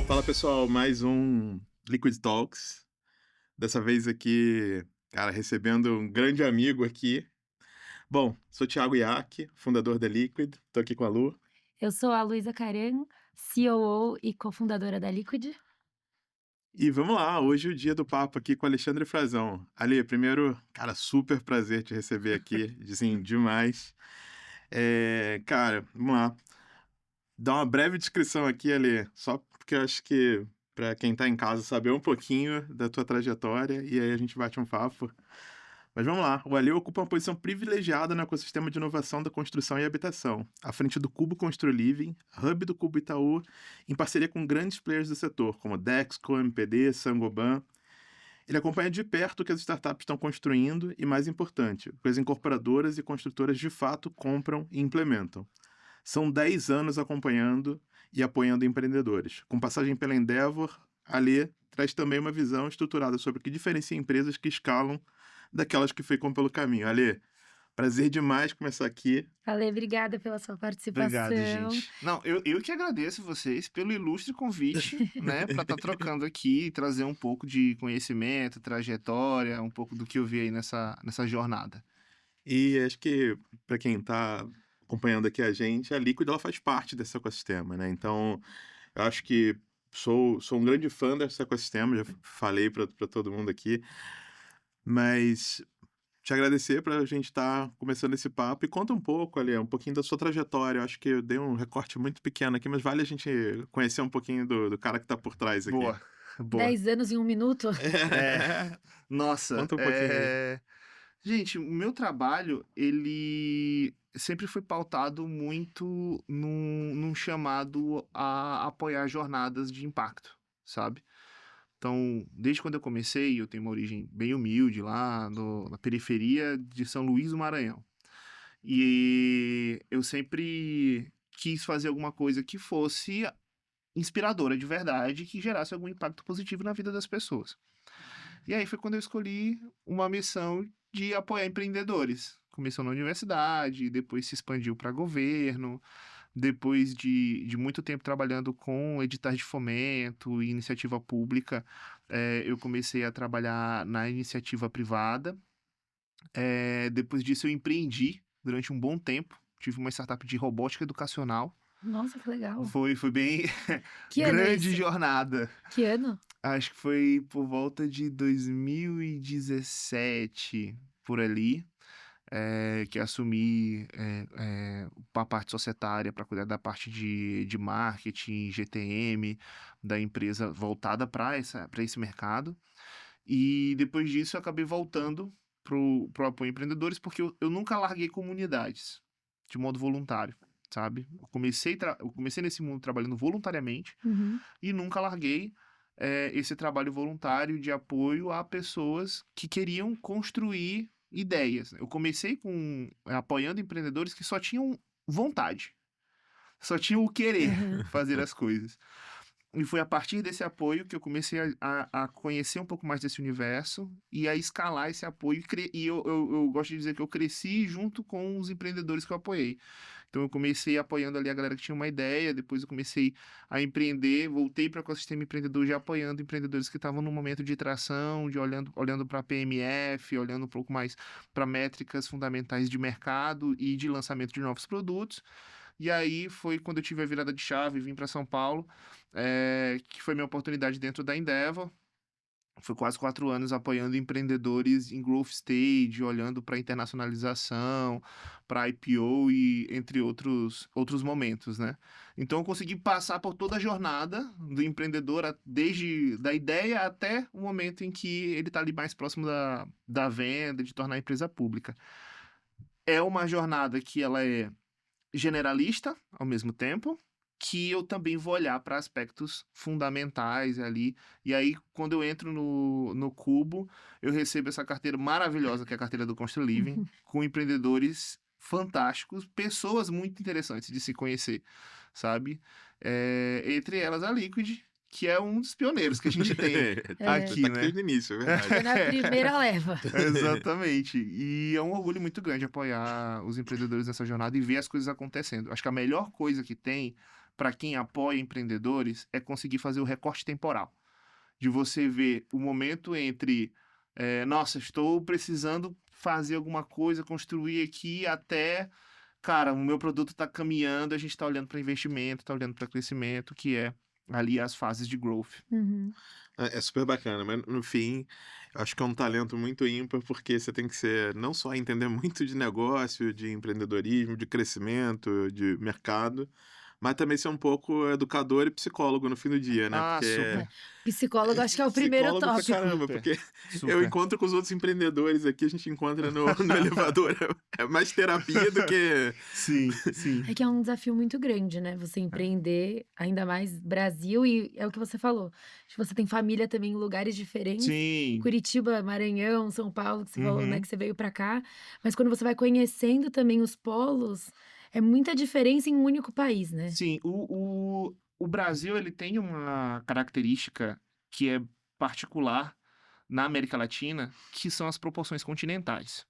Fala pessoal, mais um Liquid Talks. Dessa vez aqui, cara, recebendo um grande amigo aqui. Bom, sou Thiago Iac, fundador da Liquid, tô aqui com a Lu. Eu sou a Luísa Caran, COO e cofundadora da Liquid. E vamos lá, hoje é o dia do papo aqui com o Alexandre Frazão. Ali, primeiro, cara, super prazer te receber aqui, assim, demais. Cara, vamos lá. Dá uma breve descrição aqui, Ali, só porque eu acho que para quem tá em casa saber um pouquinho da tua trajetória e aí a gente bate um papo. Mas vamos lá, o Ali ocupa uma posição privilegiada no ecossistema de inovação da construção e habitação, à frente do Cubo Constru Living, hub do Cubo Itaú, em parceria com grandes players do setor, como Dexco, MPD, Sangoban. Ele acompanha de perto o que as startups estão construindo e, mais importante, o que as incorporadoras e construtoras de fato compram e implementam. São 10 anos acompanhando e apoiando empreendedores. Com passagem pela Endeavor, a Lê traz também uma visão estruturada sobre o que diferencia empresas que escalam daquelas que ficam pelo caminho. Alê, prazer demais começar aqui. Ale, obrigada pela sua Obrigado, participação. gente. Não, eu que agradeço vocês pelo ilustre convite, né, para estar trocando aqui e trazer um pouco de conhecimento, trajetória, um pouco do que eu vi aí nessa jornada. E acho que, para quem está acompanhando aqui a gente, a Liquid ela faz parte desse ecossistema, né? Então, eu acho que sou um grande fã desse ecossistema, já falei para todo mundo aqui, mas te agradecer para a gente estar começando esse papo e conta um pouco ali, um pouquinho da sua trajetória. Eu acho que eu dei um recorte muito pequeno aqui, mas vale a gente conhecer um pouquinho do cara que está por trás aqui. Boa, boa. 10 anos em um minuto? É, nossa, Conta um pouquinho aí. gente, o meu trabalho, ele sempre foi pautado muito num chamado a apoiar jornadas de impacto, sabe? Então, desde quando eu comecei, eu tenho uma origem bem humilde lá na periferia de São Luís do Maranhão. E eu sempre quis fazer alguma coisa que fosse inspiradora de verdade, que gerasse algum impacto positivo na vida das pessoas. E aí foi quando eu escolhi uma missão de apoiar empreendedores. Começou na universidade, depois se expandiu para governo, depois de muito tempo trabalhando com editais de fomento e iniciativa pública, eu comecei a trabalhar na iniciativa privada. Depois disso eu empreendi durante um bom tempo, tive uma startup de robótica educacional. Nossa, que legal. Foi bem Que ano é grande isso? jornada. Que ano? Acho que foi por volta de 2017, por ali, que assumi, a parte societária para cuidar da parte de marketing, GTM da empresa voltada para esse mercado. E depois disso eu acabei voltando pro apoio a empreendedores, porque eu nunca larguei comunidades, de modo voluntário, sabe. Eu comecei nesse mundo trabalhando voluntariamente Uhum. e nunca larguei, esse trabalho voluntário de apoio a pessoas que queriam construir ideias. Eu comecei apoiando empreendedores que só tinham vontade, só tinham o querer Aham. fazer as coisas. E foi a partir desse apoio que eu comecei a conhecer um pouco mais desse universo e a escalar esse apoio. E eu gosto de dizer que eu cresci junto com os empreendedores que eu apoiei. Então eu comecei apoiando ali a galera que tinha uma ideia, depois eu comecei a empreender, voltei para o ecossistema empreendedor já apoiando empreendedores que estavam no momento de tração, de olhando para PMF, olhando um pouco mais para métricas fundamentais de mercado e de lançamento de novos produtos. E aí foi quando eu tive a virada de chave, vim para São Paulo, que foi minha oportunidade dentro da Endeavor. Foi quase 4 anos apoiando empreendedores em growth stage, olhando para internacionalização, para IPO e entre outros momentos, né. Então eu consegui passar por toda a jornada do empreendedor, desde da ideia até o momento em que ele está ali mais próximo da venda, de tornar a empresa pública. É uma jornada que ela é generalista, ao mesmo tempo, que eu também vou olhar para aspectos fundamentais ali. E aí, quando eu entro no Cubo, eu recebo essa carteira maravilhosa, que é a carteira do Constru Living, com empreendedores fantásticos, pessoas muito interessantes de se conhecer, sabe? Entre elas a Liquid, que é um dos pioneiros que a gente tem É. Tá aqui, aqui né? desde o início, é Foi verdade. na primeira leva. Exatamente. E é um orgulho muito grande apoiar os empreendedores nessa jornada e ver as coisas acontecendo. Acho que a melhor coisa que tem para quem apoia empreendedores é conseguir fazer o recorte temporal. De você ver o momento entre, nossa, estou precisando fazer alguma coisa, construir aqui até, cara, o meu produto está caminhando, a gente está olhando para investimento, está olhando para crescimento, que é ali as fases de growth. Uhum. É super bacana, mas no fim, eu acho que é um talento muito ímpar, porque você tem que ser não só entender muito de negócio, de empreendedorismo, de crescimento, de mercado, mas também ser um pouco educador e psicólogo no fim do dia, né? Ah, Porque É. super, Psicólogo acho que é o primeiro psicólogo pra tópico. caramba, super, porque eu super. encontro com os outros empreendedores aqui, a gente encontra no elevador, é mais terapia do que. Sim, sim. É que é um desafio muito grande, né, você empreender, ainda mais Brasil, e é o que você falou, acho que você tem família também em lugares diferentes, Sim. Curitiba, Maranhão, São Paulo, que você falou, né, Uhum. que você veio pra cá, mas quando você vai conhecendo também os polos, é muita diferença em um único país, né. Sim, o Brasil ele tem uma característica que é particular na América Latina, que são as proporções continentais.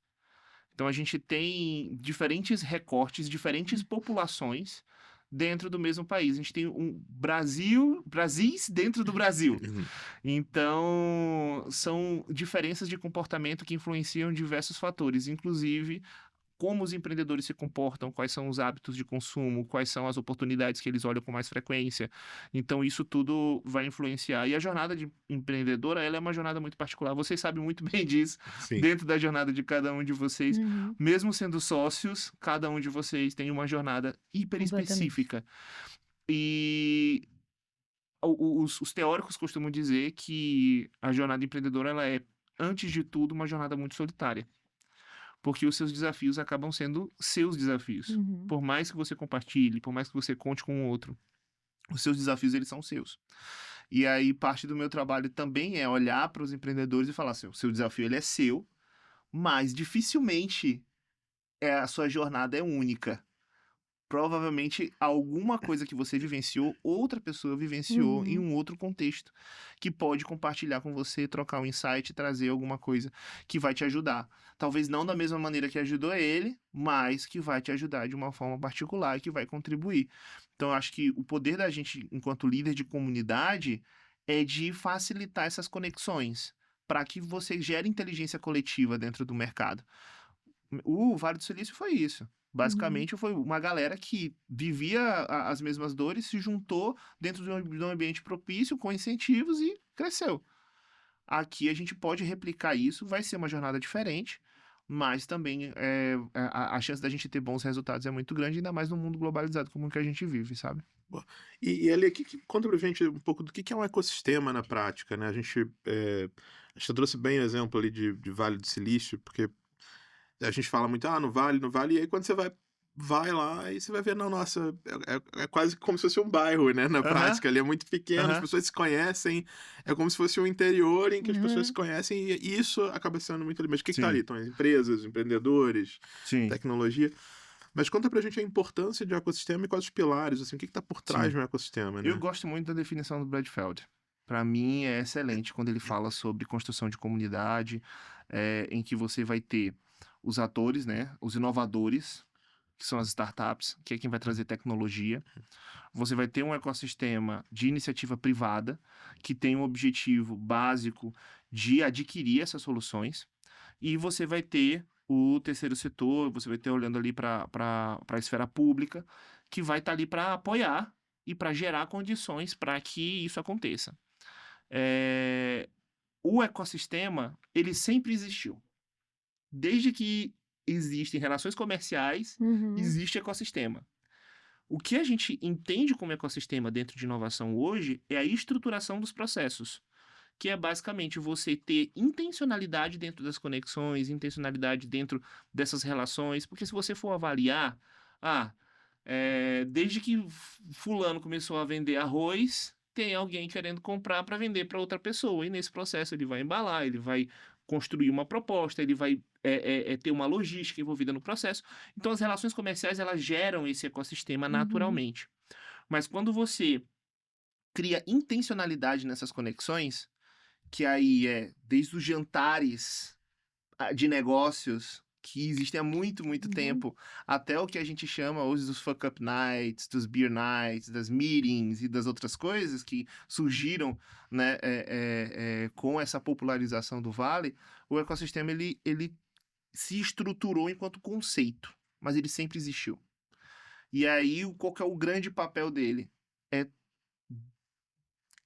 Então a gente tem diferentes recortes, diferentes populações dentro do mesmo país. A gente tem um Brasis dentro do Brasil. Uhum. Então, são diferenças de comportamento que influenciam diversos fatores, inclusive como os empreendedores se comportam, quais são os hábitos de consumo, quais são as oportunidades que eles olham com mais frequência. Então, isso tudo vai influenciar. E a jornada de empreendedora, ela é uma jornada muito particular. Vocês sabem muito bem disso, Sim. dentro da jornada de cada um de vocês. Uhum. Mesmo sendo sócios, cada um de vocês tem uma jornada hiper Completamente. específica. E os teóricos costumam dizer que a jornada empreendedora, ela é, antes de tudo, uma jornada muito solitária. Porque os seus desafios acabam sendo seus desafios. Uhum. Por mais que você compartilhe, por mais que você conte com o outro, os seus desafios, eles são seus. E aí, parte do meu trabalho também é olhar para os empreendedores e falar assim: o seu desafio ele é seu, mas dificilmente a sua jornada é única. Provavelmente alguma coisa que você vivenciou, outra pessoa vivenciou em Uhum. um outro contexto, que pode compartilhar com você, trocar um insight, trazer alguma coisa que vai te ajudar. Talvez não da mesma maneira que ajudou ele, mas que vai te ajudar de uma forma particular e que vai contribuir. Então, eu acho que o poder da gente, enquanto líder de comunidade, é de facilitar essas conexões, para que você gere inteligência coletiva dentro do mercado. O Vale do Silício foi isso. Uhum. Basicamente, foi uma galera que vivia as mesmas dores, se juntou dentro de um ambiente propício, com incentivos e cresceu. Aqui a gente pode replicar isso, vai ser uma jornada diferente, mas também a chance da gente ter bons resultados é muito grande, ainda mais no mundo globalizado como o que a gente vive, sabe? Boa. E ali, conta pra gente um pouco do que é um ecossistema na prática, né? A gente trouxe bem o exemplo ali de Vale do Silício, porque a gente fala muito, no Vale, no Vale, e aí quando você vai lá e você vai ver, não, nossa, é quase como se fosse um bairro, né? Na Aham, prática, ali é muito pequeno, as aham, pessoas se conhecem, é como se fosse um interior em que as pessoas se Uhum. conhecem, e isso acaba sendo muito ali. Mas o que tá ali? sim, Estão as empresas, os empreendedores, sim, tecnologia. Mas conta pra gente a importância de ecossistema e quais os pilares, assim, o que tá por trás sim. de um ecossistema, Eu né? gosto muito da definição do Bradfeld. Para mim é excelente quando ele fala sobre construção de comunidade, em que você vai ter os atores, né, os inovadores, que são as startups, que é quem vai trazer tecnologia. Você vai ter um ecossistema de iniciativa privada, que tem um objetivo básico de adquirir essas soluções. E você vai ter o terceiro setor, você vai ter olhando ali para a esfera pública, que vai estar ali para apoiar e para gerar condições para que isso aconteça. Eh, o ecossistema, ele sempre existiu. Desde que existem relações comerciais, Uhum. existe ecossistema. O que a gente entende como ecossistema dentro de inovação hoje é a estruturação dos processos, que é basicamente você ter intencionalidade dentro das conexões, intencionalidade dentro dessas relações, porque se você for avaliar, ah, desde que fulano começou a vender arroz, tem alguém querendo comprar para vender para outra pessoa, e nesse processo ele vai embalar, ele vai construir uma proposta, ele vai ter uma logística envolvida no processo. Então as relações comerciais elas geram esse ecossistema Uhum. naturalmente. Mas quando você cria intencionalidade nessas conexões, que aí é desde os jantares de negócios que existem há muito, muito Uhum. tempo, até o que a gente chama hoje dos fuck up nights, dos beer nights, das meetings e das outras coisas que surgiram, né, com essa popularização do Vale, o ecossistema ele se estruturou enquanto conceito, mas ele sempre existiu. E aí, qual que é o grande papel dele? É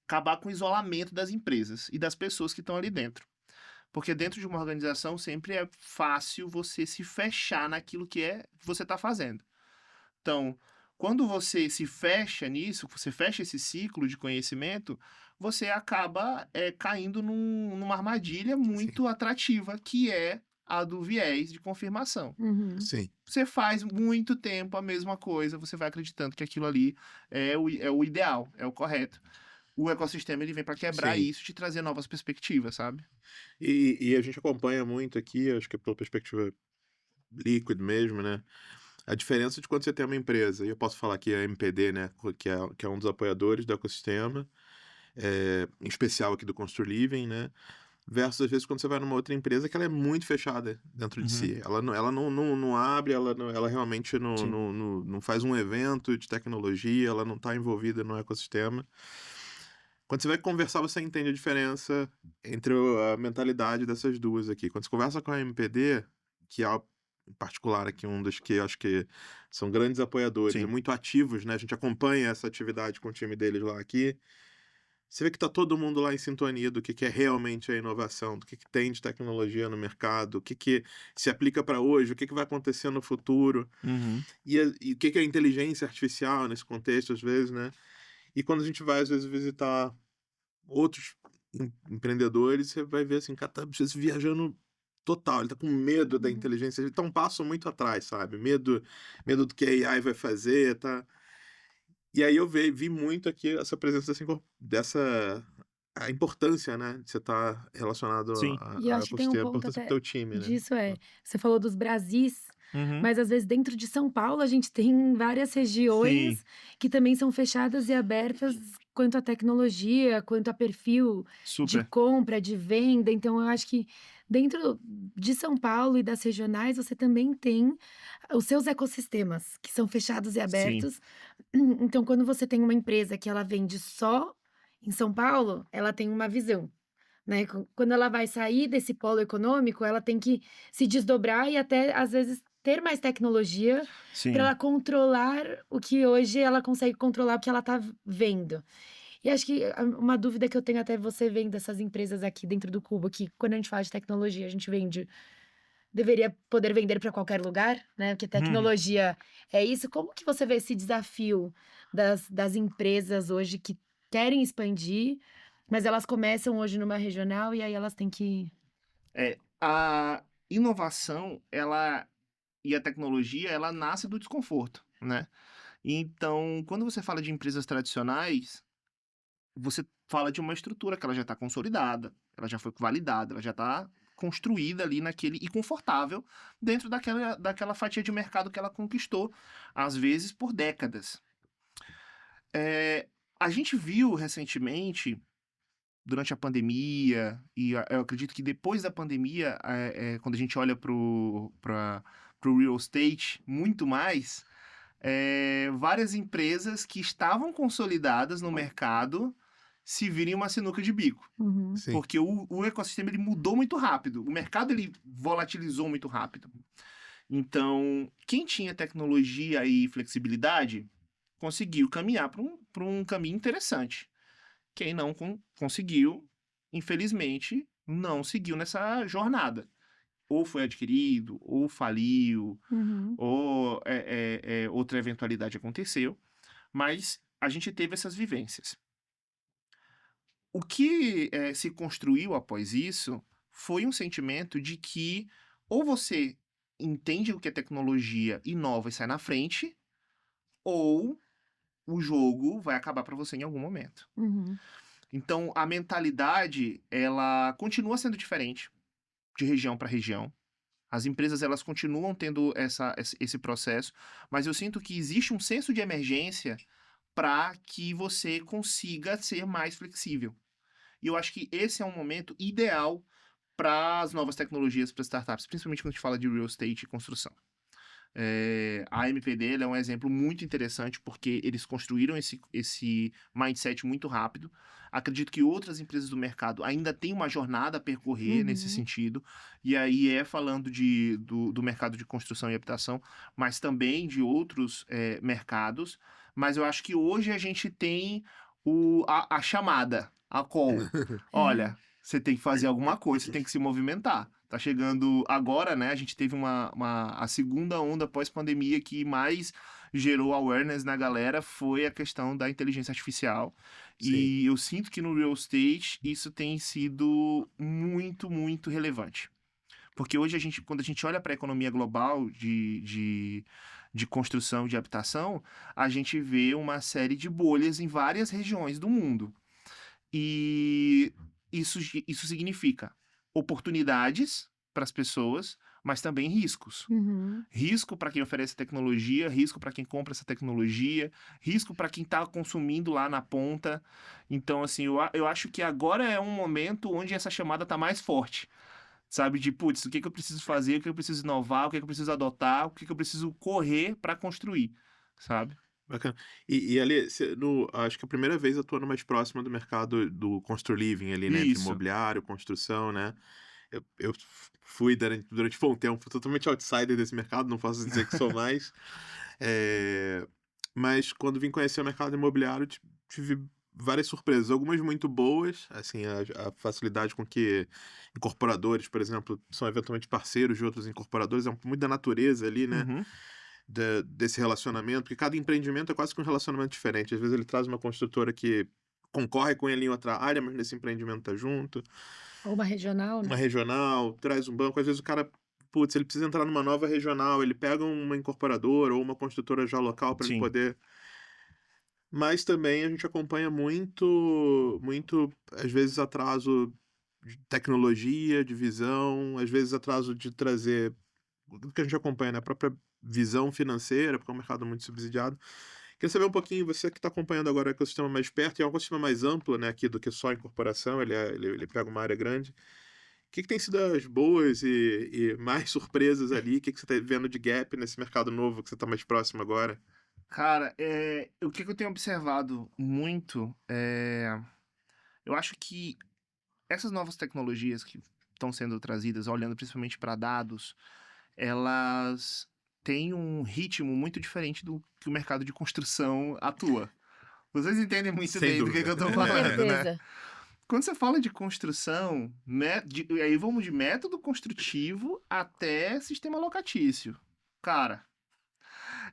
acabar com o isolamento das empresas e das pessoas que estão ali dentro. Porque dentro de uma organização sempre é fácil você se fechar naquilo que você está fazendo. Então, quando você se fecha nisso, você fecha esse ciclo de conhecimento, você acaba caindo numa armadilha Sim, muito atrativa, que é a do viés de confirmação. Uhum. sim. Você faz muito tempo a mesma coisa, você vai acreditando que aquilo ali é o ideal, é o correto. O ecossistema ele vem para quebrar Sim. isso e te trazer novas perspectivas, sabe? E a gente acompanha muito aqui, acho que pela perspectiva Liquid mesmo, né? A diferença de quando você tem uma empresa, e eu posso falar aqui a MPD, né? Que é um dos apoiadores do ecossistema, em especial aqui do Constru Living, né? Versus, às vezes, quando você vai numa outra empresa que ela é muito fechada dentro de Uhum. si. Ela não abre, ela realmente Sim. não faz um evento de tecnologia, ela não está envolvida no ecossistema. Quando você vai conversar, você entende a diferença entre a mentalidade dessas duas aqui. Quando você conversa com a MPD, que é, em particular, aqui um dos que eu acho que são grandes apoiadores e Sim. muito ativos, né? A gente acompanha essa atividade com o time deles lá aqui. Você vê que tá todo mundo lá em sintonia do que é realmente a inovação, do que tem de tecnologia no mercado, o que se aplica para hoje, o que vai acontecer no futuro, Uhum. e o que é inteligência artificial nesse contexto, às vezes, né? E quando a gente vai, às vezes, visitar outros empreendedores, você vai ver assim, cara, tá viajando total, ele tá com medo da Uhum. inteligência, ele tá um passo muito atrás, sabe? Medo do que a AI vai fazer, tá? E aí eu vi muito aqui essa presença dessa a importância, né, de você estar relacionado Sim. E eu ao acho que tem um ecossistema, a ponto importância pro até teu time, né? disso você falou dos Brasis, Uhum. mas às vezes dentro de São Paulo a gente tem várias Sim. regiões que também são fechadas e abertas quanto à tecnologia, quanto a perfil de Super. compra, de venda. Então eu acho que dentro de São Paulo e das regionais você também tem os seus ecossistemas que são fechados e Sim. abertos. Então quando você tem uma empresa que ela vende só em São Paulo, ela tem uma visão. Né, quando ela vai sair desse polo econômico, ela tem que se desdobrar e até, às vezes, ter mais tecnologia para Sim. ela controlar o que hoje ela consegue controlar, porque ela está vendo. E acho que uma dúvida que eu tenho até você vendo essas empresas aqui dentro do Cubo, que quando a gente fala de tecnologia, a gente deveria poder vender para qualquer lugar, né? Porque Uhum. tecnologia é isso. Como que você vê esse desafio das empresas hoje que querem expandir, mas elas começam hoje numa regional e aí elas têm que. A inovação, e a tecnologia, ela nasce do desconforto, né? Então, quando você fala de empresas tradicionais, você fala de uma estrutura que ela já está consolidada, ela já foi validada, ela já está construída ali naquele e confortável dentro daquela fatia de mercado que ela conquistou, às vezes por décadas. A gente viu recentemente, durante a pandemia, eu acredito que depois da pandemia, quando a gente olha para o real estate muito mais, várias empresas que estavam consolidadas no mercado se virem uma sinuca de bico. Uhum, Sim, Porque o ecossistema ele mudou muito rápido, o mercado ele volatilizou muito rápido. Então, quem tinha tecnologia e flexibilidade conseguiu caminhar para um caminho interessante. Quem não conseguiu, infelizmente, não seguiu nessa jornada. Ou foi adquirido, ou faliu, uhum, ou outra eventualidade aconteceu, mas a gente teve essas vivências. O que se construiu após isso foi um sentimento de que ou você entende o que é tecnologia, inova e sai na frente, ou o jogo vai acabar para você em algum momento. uhum, Então, a mentalidade, ela continua sendo diferente de região para região. As empresas, elas continuam tendo esse processo, mas eu sinto que existe um senso de emergência para que você consiga ser mais flexível. E eu acho que esse é um momento ideal para as novas tecnologias, para startups, principalmente quando a gente fala de real estate e construção. A MPD ela é um exemplo muito interessante porque eles construíram esse mindset muito rápido. Acredito que outras empresas do mercado ainda têm uma jornada a percorrer nesse Uhum. sentido, e aí falando do mercado de construção e habitação, mas também de outros mercados. Mas eu acho que hoje a gente tem a chamada, a call. É. Olha, você tem que fazer alguma coisa, você tem que se movimentar. Tá chegando agora, né? A gente teve a segunda onda pós-pandemia que mais gerou awareness na galera foi a questão da inteligência artificial. Sim. E eu sinto que no real estate isso tem sido muito, muito relevante. Porque hoje quando a gente olha para a economia global de construção de habitação, a gente vê uma série de bolhas em várias regiões do mundo. E isso significa oportunidades para as pessoas, mas também riscos. Uhum. Risco para quem oferece tecnologia, risco para quem compra essa tecnologia, risco para quem está consumindo lá na ponta. Então, assim, eu acho que agora é um momento onde essa chamada está mais forte. Sabe, de putz, o que que eu preciso fazer, o que eu preciso inovar, o que que eu preciso adotar, o que que eu preciso correr para construir, sabe? Bacana. E ali, acho que a primeira vez atuando mais próxima do mercado do constru living ali, né, entre Isso. imobiliário, construção, né. Eu fui durante bom tempo totalmente outsider desse mercado, não posso dizer que sou mais. Eh, mas quando vim conhecer o mercado imobiliário, tive várias surpresas, algumas muito boas, assim, a facilidade com que incorporadores, por exemplo, são eventualmente parceiros de outros incorporadores, é muito da natureza ali, né, Uhum. desse relacionamento, porque cada empreendimento é quase que um relacionamento diferente. Às vezes ele traz uma construtora que concorre com ele em outra área, mas nesse empreendimento tá junto. Ou uma regional, Uma né? regional, traz um banco, às vezes o cara, putz, ele precisa entrar numa nova regional, ele pega uma incorporadora ou uma construtora já local para ele Sim, poder. Mas também a gente acompanha muito, às vezes, atraso de tecnologia, de visão, às vezes atraso de trazer o que a gente acompanha, né, a própria visão financeira, porque é um mercado muito subsidiado. Queria saber um pouquinho, você que está acompanhando agora o ecossistema mais perto, e é um ecossistema mais amplo, né, aqui do que só a incorporação, ele pega uma área grande. Que tem sido as boas e mais surpresas ali? O que você tá vendo de gap nesse mercado novo que você tá mais próximo agora? cara, o que que eu tenho observado muito, eu acho que essas novas tecnologias que estão sendo trazidas, olhando principalmente para dados, elas têm um ritmo muito diferente do que o mercado de construção atua. Vocês entendem muito Sem bem do que dúvida. eu tô Com falando, né? certeza. Quando você fala de construção, e aí vamos de método construtivo até sistema locatício. Cara,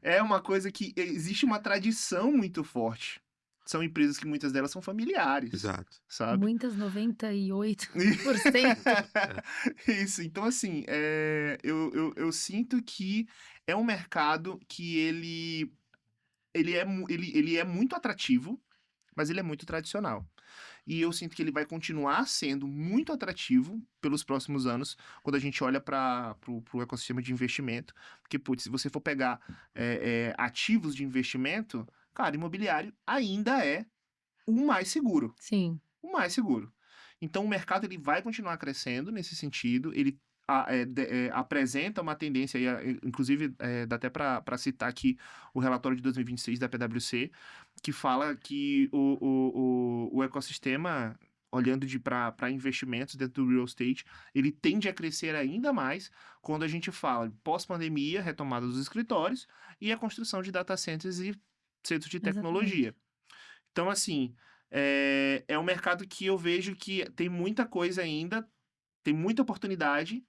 é uma coisa que existe uma tradição muito forte. São empresas que muitas delas são familiares, Exato. sabe? Muitas, 98%. É, Isso, então assim, eu sinto que é um mercado que ele é muito atrativo, mas ele é muito tradicional. E eu sinto que ele vai continuar sendo muito atrativo pelos próximos anos, quando a gente olha para o ecossistema de investimento. Porque, putz, se você for pegar ativos de investimento, cara, imobiliário ainda é o mais seguro. Sim, O mais seguro. Então, o mercado ele vai continuar crescendo nesse sentido. Ele apresenta uma tendência, aí, inclusive, dá até para citar aqui o relatório de 2026 da PwC, que fala que o ecossistema, olhando para investimentos dentro do real estate, ele tende a crescer ainda mais quando a gente fala de pós-pandemia, retomada dos escritórios e a construção de data centers e centros de exatamente. tecnologia. Então, assim, é um mercado que eu vejo que tem muita coisa ainda, tem muita oportunidade,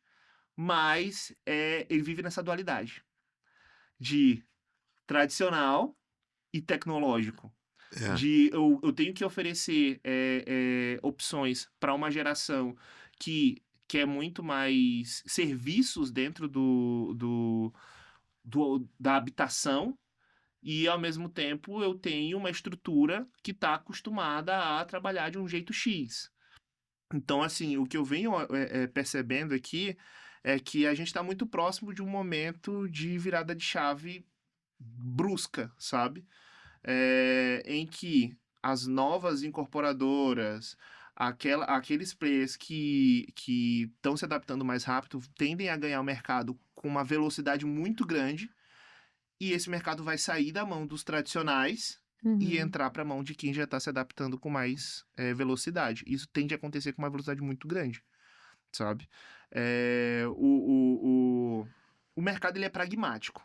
mas ele vive nessa dualidade de tradicional e tecnológico. é, De eu tenho que oferecer opções para uma geração que quer muito mais serviços dentro da habitação, e ao mesmo tempo eu tenho uma estrutura que está acostumada a trabalhar de um jeito X. Então, assim, o que eu venho percebendo aqui é que a gente está muito próximo de um momento de virada de chave brusca, sabe? Em que as novas incorporadoras, aqueles players que estão se adaptando mais rápido tendem a ganhar o mercado com uma velocidade muito grande, e esse mercado vai sair da mão dos tradicionais e Uhum. entrar para a mão de quem já está se adaptando com mais velocidade. Isso tende a acontecer com uma velocidade muito grande, sabe? É, o mercado ele é pragmático.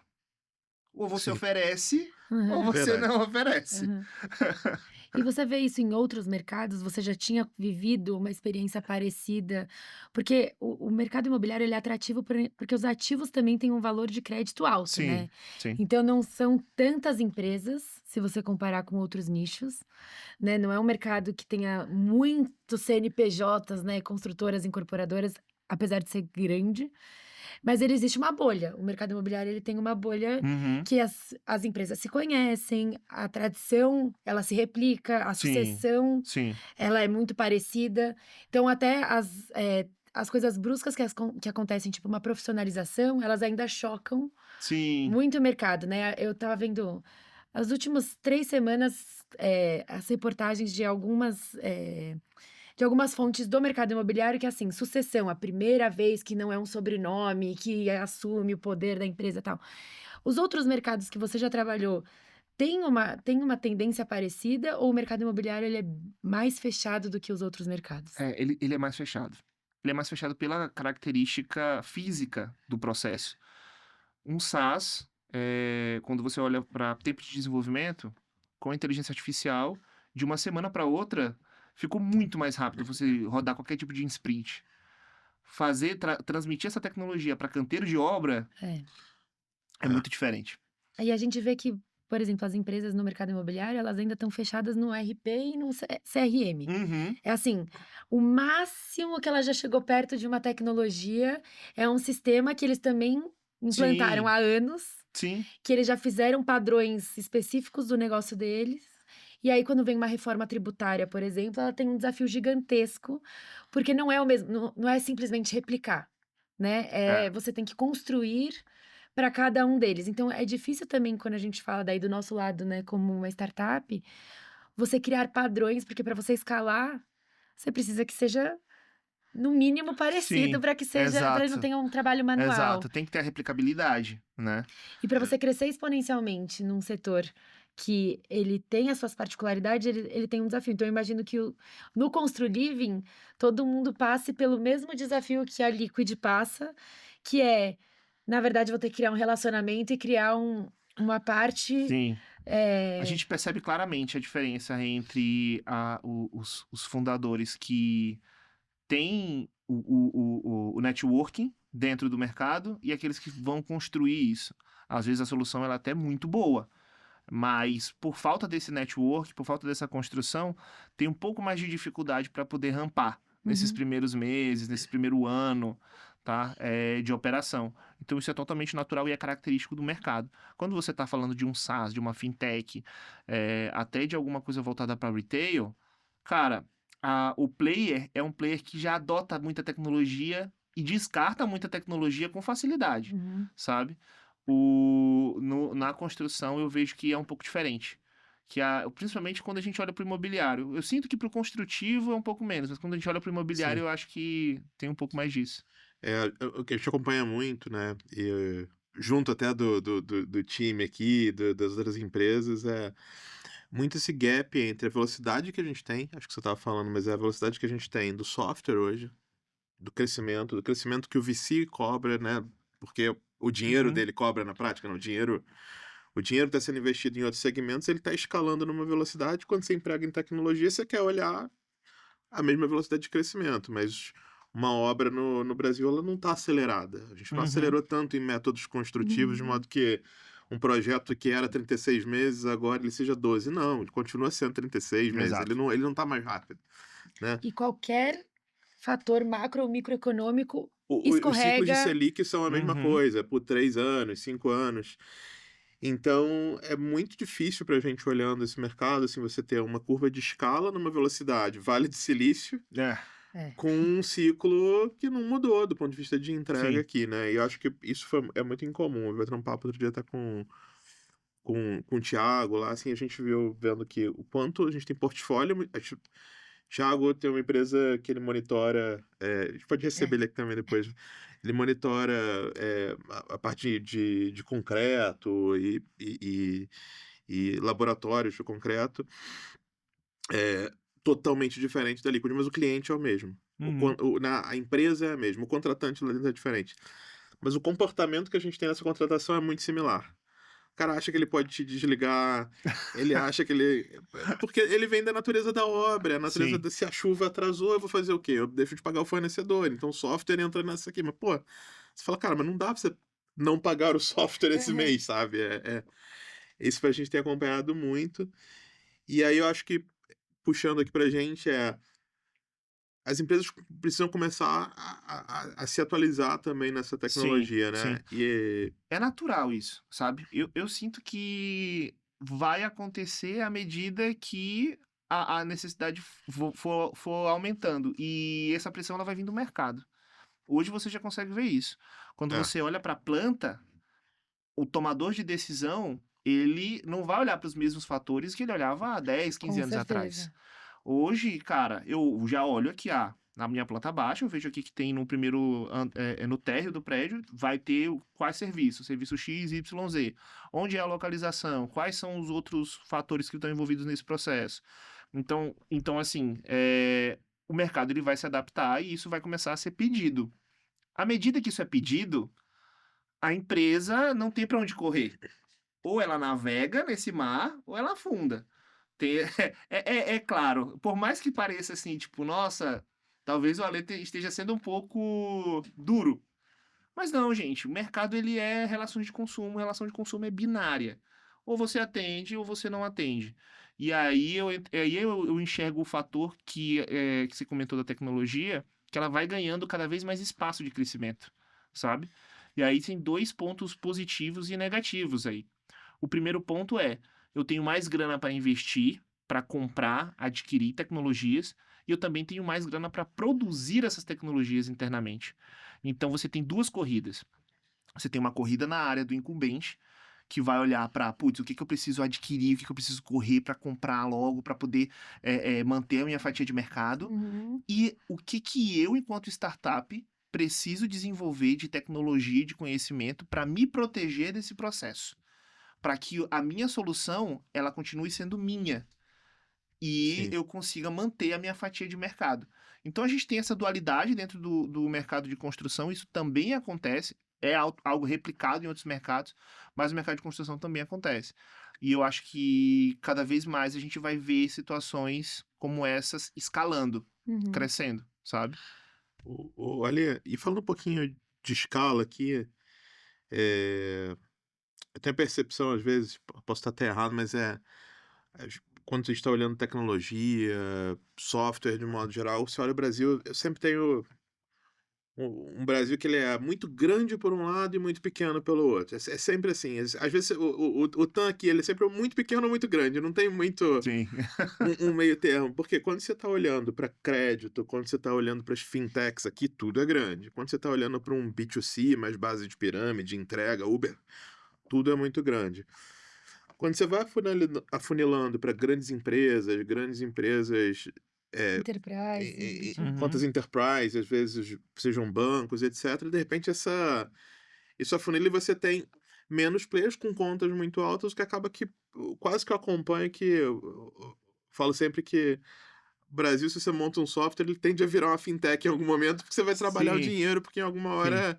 Ou você Sim, oferece, ou Aham, você verdade. não oferece. aham. E você vê isso em outros mercados? Você já tinha vivido uma experiência parecida? Porque o mercado imobiliário ele é atrativo porque os ativos também têm um valor de crédito alto, Sim, né? sim. Então não são tantas empresas, se você comparar com outros nichos, né? Não é um mercado que tenha muitos CNPJs, né? Construtoras, incorporadoras, apesar de ser grande. Mas ele existe uma bolha. O mercado imobiliário ele tem uma bolha Uhum. que as empresas se conhecem, a tradição, ela se replica, a Sim, sucessão, sim, ela é muito parecida. Então até as coisas bruscas que acontecem, tipo uma profissionalização, elas ainda chocam sim, muito o mercado, né. Eu estava vendo as últimas 3 semanas, as reportagens de algumas fontes do mercado imobiliário que, assim, sucessão, a primeira vez que não é um sobrenome, que assume o poder da empresa, tal. Os outros mercados que você já trabalhou, tem uma tendência parecida ou o mercado imobiliário ele é mais fechado do que os outros mercados? ele é mais fechado. Ele é mais fechado pela característica física do processo. Um SaaS, quando você olha para tempo de desenvolvimento, com a inteligência artificial, de uma semana para outra, ficou muito mais rápido você rodar qualquer tipo de sprint. Transmitir essa tecnologia para canteiro de obra É. é É, muito diferente. Aí a gente vê que, por exemplo, as empresas no mercado imobiliário, elas ainda estão fechadas no RP e no CRM. Uhum. É assim, o máximo que ela já chegou perto de uma tecnologia é um sistema que eles também implantaram Sim, há anos, sim. que eles já fizeram padrões específicos do negócio deles. E aí, quando vem uma reforma tributária, por exemplo, ela tem um desafio gigantesco, porque não é o mesmo, não é simplesmente replicar, né? É. Você tem que construir para cada um deles. Então, é difícil também quando a gente fala daí do nosso lado, né, como uma startup, você criar padrões, porque para você escalar, você precisa que seja no mínimo parecido Sim, para que seja, para não exato, tenha um trabalho manual. exato. Tem que ter a replicabilidade, né. E para você crescer exponencialmente num setor que ele tem as suas particularidades, ele tem um desafio. Então eu imagino que no Constru Living, todo mundo passe pelo mesmo desafio que a Liquid passa, que é, na verdade, vou ter que criar um relacionamento e criar uma parte, Sim. A eh gente percebe claramente a diferença entre os fundadores que têm o networking dentro do mercado e aqueles que vão construir isso. Às vezes a solução ela é até muito boa, mas por falta desse network, por falta dessa construção, tem um pouco mais de dificuldade para poder rampar nesses uhum, primeiros meses, nesse primeiro ano, tá? De operação. Então isso é totalmente natural e é característico do mercado. Quando você está falando de um SaaS, de uma fintech, até de alguma coisa voltada para retail, cara, o player é um player que já adota muita tecnologia e descarta muita tecnologia com facilidade, uhum. sabe? Na construção eu vejo que é um pouco diferente. Principalmente quando a gente olha para o imobiliário. Eu sinto que para o construtivo é um pouco menos, mas quando a gente olha para o imobiliário sim. eu acho que tem um pouco mais disso. O que a gente acompanha muito, né, junto até do time aqui, das outras empresas, é muito esse gap entre a velocidade que a gente tem, acho que você estava falando, mas é a velocidade que a gente tem do software hoje, do crescimento que o VC cobra, né, porque o dinheiro Uhum, dele cobra na prática, não, o dinheiro está sendo investido em outros segmentos, ele está escalando numa velocidade, quando você emprega em tecnologia, você quer olhar a mesma velocidade de crescimento, mas uma obra no Brasil ela não está acelerada. A gente não uhum, acelerou tanto em métodos construtivos, de Uhum. modo que um projeto que era 36 meses, agora ele seja 12. Não, ele continua sendo 36 meses, ele exato. não, ele não está mais rápido, né? E qualquer fator macro ou microeconômico Os ciclos de escorrega. Selic são a mesma Uhum, coisa, por 3 anos, 5 anos. Então, é muito difícil para a gente olhando esse mercado, assim, você ter uma curva de escala numa velocidade Vale de Silício, é, É. com um ciclo que não mudou do ponto de vista de entrega sim. aqui, né? E eu acho que isso é muito incomum. Eu vi um papo outro dia até com o Thiago lá, assim, a gente viu vendo que o quanto a gente tem portfólio, a gente Thiago tem uma empresa que ele monitora, a gente pode receber É. ele aqui também depois. Ele monitora, a parte de concreto e laboratórios de concreto, é totalmente diferente da Liquid, mas o cliente é o mesmo. Uhum. A empresa é a mesma, o contratante lá dentro é diferente. Mas o comportamento que a gente tem nessa contratação é muito similar. O cara acha que ele pode te desligar, ele acha que ele. Porque ele vem da natureza da obra, a natureza Sim. de se a chuva atrasou, eu vou fazer o quê? Eu deixo de pagar o fornecedor. Então o software entra nessa aqui. Mas, pô, você fala, cara, mas não dá pra você não pagar o software esse Aham. mês, sabe? Isso a gente tem acompanhado muito. E aí eu acho que, puxando aqui pra gente, as empresas precisam começar a se atualizar também nessa Sim, tecnologia, sim. né? E. É natural isso, sabe? Eu sinto que vai acontecer à medida que a necessidade for aumentando. E essa pressão ela vai vir do mercado. Hoje você já consegue ver isso. Quando É, você olha para a planta, o tomador de decisão, ele não vai olhar para os mesmos fatores que ele olhava há 10, 15 Com anos atrás. certeza. Hoje, cara, eu já olho aqui, na minha planta baixa, eu vejo aqui que tem no primeiro, no térreo do prédio, vai ter quais serviços, serviço X, Y, Z. Onde é a localização? Quais são os outros fatores que estão envolvidos nesse processo? Então assim, o mercado ele vai se adaptar e isso vai começar a ser pedido. À medida que isso é pedido, a empresa não tem para onde correr. Ou ela navega nesse mar, ou ela afunda. Tem é claro, por mais que pareça assim, tipo, nossa, talvez o Ale esteja sendo um pouco duro, mas não, gente, o mercado ele é relação de consumo é binária. Ou você atende ou você não atende. E aí eu enxergo o fator que você comentou da tecnologia, que ela vai ganhando cada vez mais espaço de crescimento, sabe? E aí tem 2 pontos positivos e negativos aí. O primeiro ponto é, eu tenho mais grana para investir, para comprar, adquirir tecnologias, e eu também tenho mais grana para produzir essas tecnologias internamente. Então você tem duas corridas. Você tem uma corrida na área do incumbente, que vai olhar para, putz, o que que eu preciso adquirir, o que que eu preciso correr para comprar logo, para poder manter a minha fatia de mercado, Uhum. e o que que eu, enquanto startup, preciso desenvolver de tecnologia e de conhecimento para me proteger desse processo, para que a minha solução ela continue sendo minha e sim. eu consiga manter a minha fatia de mercado. Então a gente tem essa dualidade dentro do mercado de construção, isso também acontece, é algo replicado em outros mercados, mas no mercado de construção também acontece. E eu acho que cada vez mais a gente vai ver situações como essas escalando, Uhum. crescendo, sabe? Ale, e falando um pouquinho de escala aqui, eu tenho a percepção, às vezes, posso estar até errado, mas quando você está olhando tecnologia, software de modo geral, você olha o Brasil, eu sempre tenho um Brasil que ele é muito grande por um lado e muito pequeno pelo outro. É sempre assim. Às vezes o TAM aqui ele é sempre muito pequeno ou muito grande, não tem muito Sim. um meio termo. Porque quando você está olhando para crédito, quando você está olhando para as fintechs aqui, tudo é grande. Quando você está olhando para um B2C, mais base de pirâmide, entrega, Uber, tudo é muito grande. Quando você vai afunilando para grandes empresas, Enterprise. Uhum. quantas enterprise, às vezes sejam bancos, etc. De repente isso afunila e você tem menos players com contas muito altas, o que acaba que quase que eu acompanho que eu falo sempre que o Brasil, se você monta um software, ele tende a virar uma fintech em algum momento, porque você vai trabalhar o Sim, dinheiro, porque em alguma sim. hora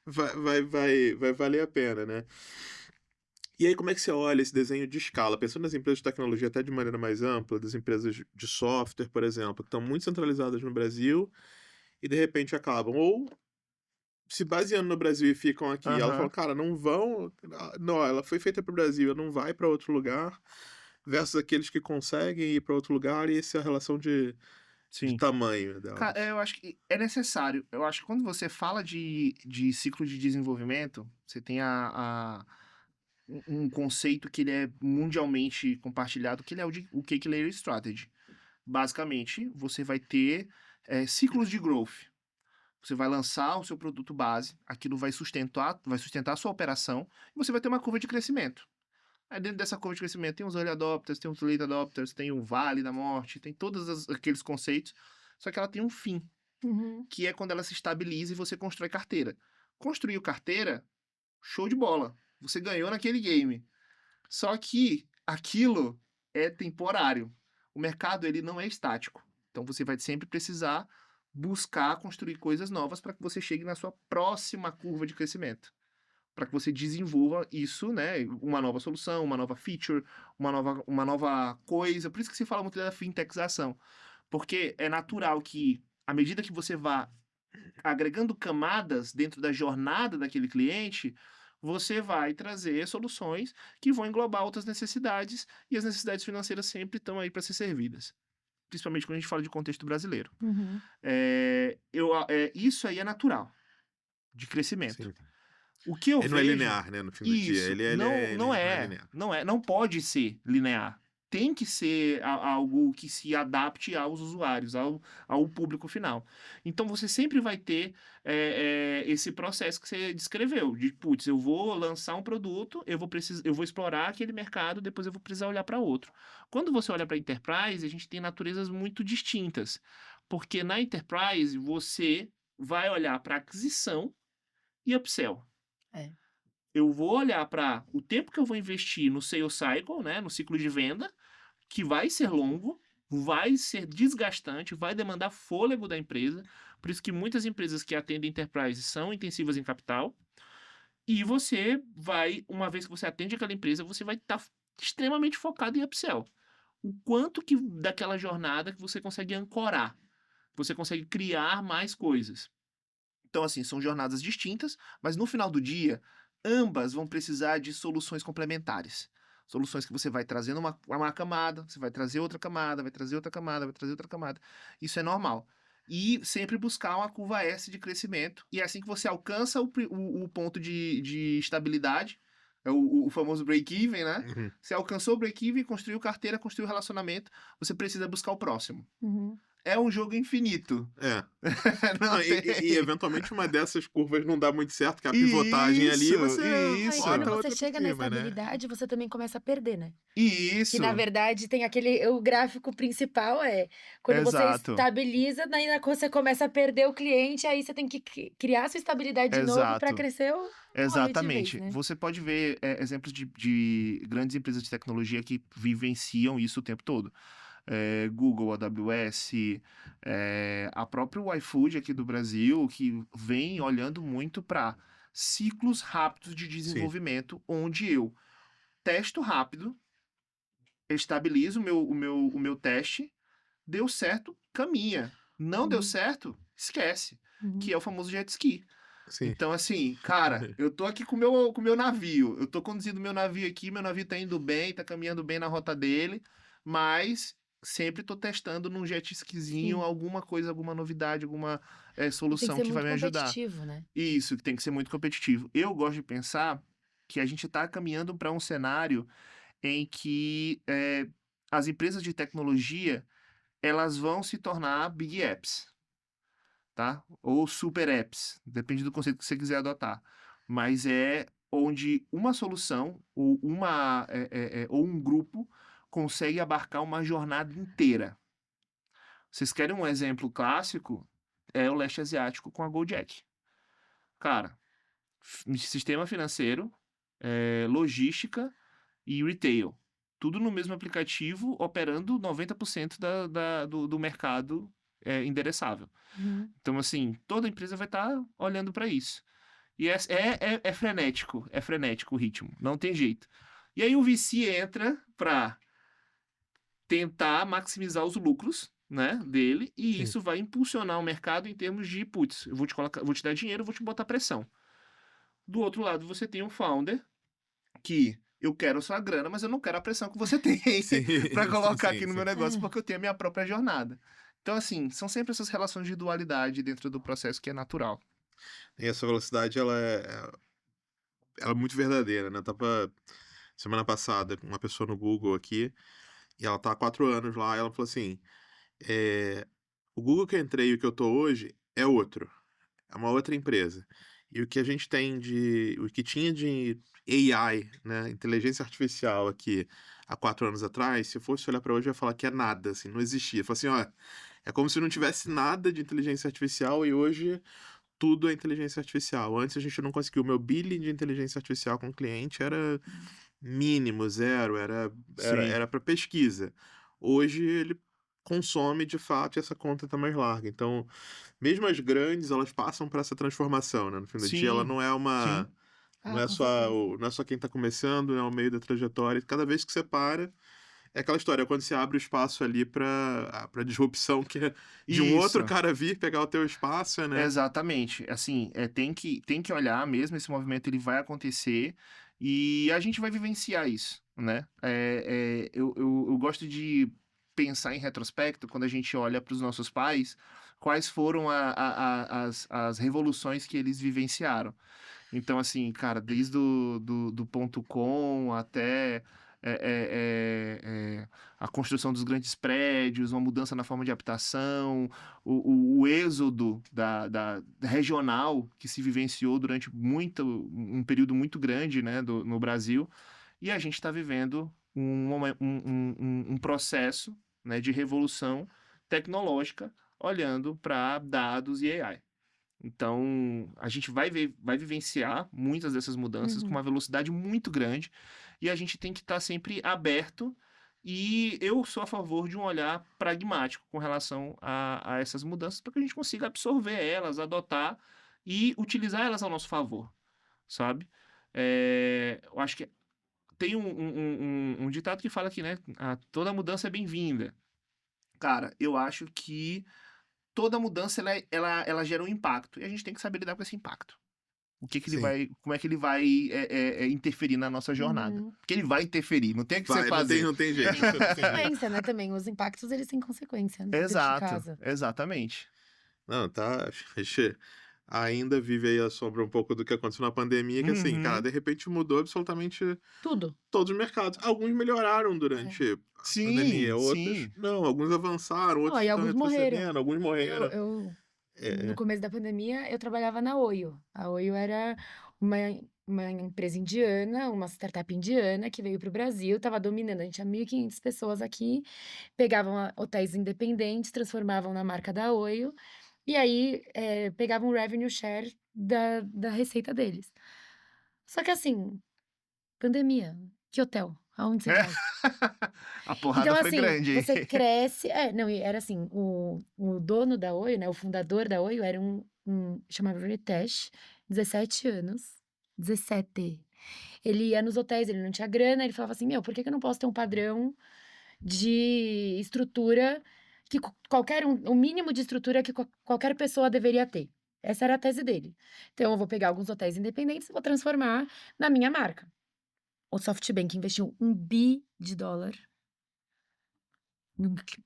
vai valer a pena, né? E aí, como é que você olha esse desenho de escala? Pensando nas empresas de tecnologia até de maneira mais ampla, das empresas de software, por exemplo, que estão muito centralizadas no Brasil e de repente acabam ou se baseando no Brasil e ficam aqui. Ela fala, Aham. cara, não vão. Não, ela foi feita para o Brasil, ela não vai para outro lugar. Versus aqueles que conseguem ir para outro lugar, e essa é a relação de Sim. tamanho delas. Eu acho que é necessário. Eu acho que quando você fala de ciclo de desenvolvimento, você tem um conceito que ele é mundialmente compartilhado, que ele é o Cake Layer Strategy. Basicamente, você vai ter ciclos de growth. Você vai lançar o seu produto base, aquilo vai sustentar a sua operação, e você vai ter uma curva de crescimento. Aí dentro dessa curva de crescimento tem os early adopters, tem os late adopters, tem o vale da morte, tem todos aqueles conceitos, só que ela tem um fim, Uhum. que é quando ela se estabiliza e você constrói carteira. Construiu carteira, show de bola. Você ganhou naquele game. Só que aquilo é temporário. O mercado ele não é estático. Então você vai sempre precisar buscar construir coisas novas para que você chegue na sua próxima curva de crescimento. Para que você desenvolva isso, né? Uma nova solução, uma nova feature, uma nova coisa. Por isso que se fala muito da fintechização. Porque é natural que, à medida que você vá agregando camadas dentro da jornada daquele cliente, você vai trazer soluções que vão englobar outras necessidades, e as necessidades financeiras sempre estão aí para ser servidas. Principalmente quando a gente fala de contexto brasileiro. Uhum. Isso aí é natural, de crescimento. Sim. O que eu Ele não é vejo... linear, né? No fim do dia. Isso, Ele não, é, não não é é, linear. não é, não pode ser linear. Tem que ser algo que se adapte aos usuários, ao público final. Então você sempre vai ter esse processo que você descreveu, de putz, eu vou lançar um produto, eu vou explorar aquele mercado, depois eu vou precisar olhar para outro. Quando você olha para a Enterprise, a gente tem naturezas muito distintas. Porque na Enterprise você vai olhar para aquisição e upsell. É. Eu vou olhar para o tempo que eu vou investir no sales cycle, né, no ciclo de venda, que vai ser longo, vai ser desgastante, vai demandar fôlego da empresa. Por isso que muitas empresas que atendem enterprise são intensivas em capital. E você vai, uma vez que você atende aquela empresa, você vai estar extremamente focado em upsell. O quanto que daquela jornada que você consegue ancorar, você consegue criar mais coisas. Então, assim, são jornadas distintas, mas no final do dia, ambas vão precisar de soluções complementares. Soluções que você vai trazendo uma camada, você vai trazer outra camada, vai trazer outra camada, vai trazer outra camada. Isso é normal. E sempre buscar uma curva S de crescimento. E é assim que você alcança o ponto de estabilidade, é o famoso break-even, né? Uhum. Você alcançou o break-even, construiu carteira, construiu relacionamento, você precisa buscar o próximo. Uhum. É um jogo infinito. É. Não Não, e tem. eventualmente uma dessas curvas não dá muito certo, que a pivotagem ali, Isso, você Não, e isso. quando bota você outra por chega na cima, né? estabilidade, você também começa a perder, né? Que Isso, na verdade tem o gráfico principal é quando você exato, estabiliza, daí você começa a perder o cliente, aí você tem que criar sua estabilidade de novo para exato, crescer morrer de vez, exatamente. né? Você pode ver exemplos de grandes empresas de tecnologia que vivenciam isso o tempo todo. Google, AWS, a própria iFood aqui do Brasil, que vem olhando muito para ciclos rápidos de Sim. desenvolvimento, onde eu testo rápido, estabilizo o meu teste, deu certo, caminha. Não deu Uhum. certo, esquece. Uhum. Que é o famoso jet ski. Sim. Então, assim, cara, eu tô aqui com o meu navio. Eu tô conduzindo meu navio aqui, meu navio tá indo bem, tá caminhando bem na rota dele, mas sempre tô testando num jet skizinho Sim. alguma coisa, alguma novidade, alguma E tem que solução ser que vai muito me ajudar. competitivo, né? Isso, que tem que ser muito competitivo. Eu gosto de pensar que a gente tá caminhando para um cenário em que as empresas de tecnologia elas vão se tornar big apps, tá? Ou super apps, depende do conceito que você quiser adotar. Mas é onde uma solução ou ou um grupo consegue abarcar uma jornada inteira. Vocês querem um exemplo clássico? É o leste asiático com a Gojek. Cara, sistema financeiro, logística e retail. Tudo no mesmo aplicativo, operando 90% do mercado endereçável. Uhum. Então, assim, toda empresa vai estar olhando para isso. E é frenético o ritmo, não tem jeito. E aí o VC entra para tentar maximizar os lucros, né, dele, e Sim. isso vai impulsionar o mercado em termos de, putz, eu vou te dar dinheiro, eu vou te botar pressão. Do outro lado, você tem um founder que eu quero sua grana, mas eu não quero a pressão que você tem Sim, para sim, colocar sim, aqui no sim. meu negócio, É. porque eu tenho a minha própria jornada. Então, assim, são sempre essas relações de dualidade dentro do processo que é natural. E essa velocidade, ela é muito verdadeira, né? Tava semana passada com uma pessoa no Google aqui, e ela tá há 4 anos lá, e ela falou assim, o Google que eu entrei e o que eu tô hoje é outro, é uma outra empresa. E o que a gente tem o que tinha de AI, né, inteligência artificial aqui há 4 anos atrás, se eu fosse olhar para hoje, eu ia falar que é nada, assim, não existia. Fala assim: "Ó, é como se não tivesse nada de inteligência artificial e hoje tudo é inteligência artificial". Antes a gente não conseguiu. O meu billing de inteligência artificial com o cliente era mínimo, zero, Sim. era para pesquisa. Hoje ele consome de fato e essa conta está mais larga. Então, mesmo as grandes, elas passam por essa transformação, né, no fim do dia ela Sim, sim. Ah, com certeza. não é só quem está começando, é o meio da trajetória. Cada vez que você para, é aquela história, quando você abre o espaço ali para disrupção que é de um outro Isso. cara vir pegar o teu espaço, né. Exatamente. Assim, tem que olhar mesmo, esse movimento ele vai acontecer e a gente vai vivenciar isso, né. Eu gosto de pensar em retrospecto, quando a gente olha para os nossos pais, quais foram as revoluções que eles vivenciaram. Então, assim, cara, desde do ponto com até a construção dos grandes prédios, uma mudança na forma de habitação, o êxodo da regional que se vivenciou durante um período muito grande, né, no Brasil, e a gente está vivendo um processo, né, de revolução tecnológica olhando para dados e AI. Então, a gente vai vivenciar muitas dessas mudanças com Uhum. uma velocidade muito grande, e a gente tem que estar sempre aberto, e eu sou a favor de um olhar pragmático com relação a essas mudanças, para que a gente consiga absorver elas, adotar e utilizar elas ao nosso favor, sabe. Eu acho que tem um ditado que fala que, né, toda mudança é bem-vinda. Cara, eu acho que toda mudança ela gera um impacto, e a gente tem que saber lidar com esse impacto. O que que ele Sim. vai como é que ele vai, interferir na nossa jornada. Uhum. Porque ele vai interferir, não tem o que você Vai, fazer. não tem jeito, Tem não tem jeito. consequência, né, também. Os impactos, eles têm consequência dentro de Exato, casa. exatamente. Não, tá, a gente ainda vive aí a sombra um pouco do que aconteceu na pandemia, que assim, cara, Uhum. de repente mudou absolutamente Tudo. todos os mercados. Alguns melhoraram É. durante a Sim, pandemia, outros sim. não, alguns avançaram, Não, outros aí estão alguns morreram. retrocedendo, alguns Eu morreram. eu É, no é. começo da pandemia, eu trabalhava na Oio. A Oio era uma uma empresa indiana, uma startup indiana que veio para o Brasil, estava dominando. A gente tinha 1.500 pessoas aqui, pegavam hotéis independentes, transformavam na marca da Oio, e aí, pegavam o revenue share da receita deles. Só que assim, pandemia, que hotel? Aonde você vai? A porrada Então, foi assim, grande, hein. você cresce não, e era assim, o dono da Oi, né, o fundador da Oi era chamava Ritesh, 17 anos, 17. Ele ia nos hotéis, ele não tinha grana, ele falava assim: "Meu, por que que eu não posso ter um padrão de estrutura que qualquer o mínimo de estrutura que qualquer pessoa deveria ter?". Essa era a tese dele. "Então eu vou pegar alguns hotéis independentes e vou transformar na minha marca". O SoftBank investiu US$ 1 bi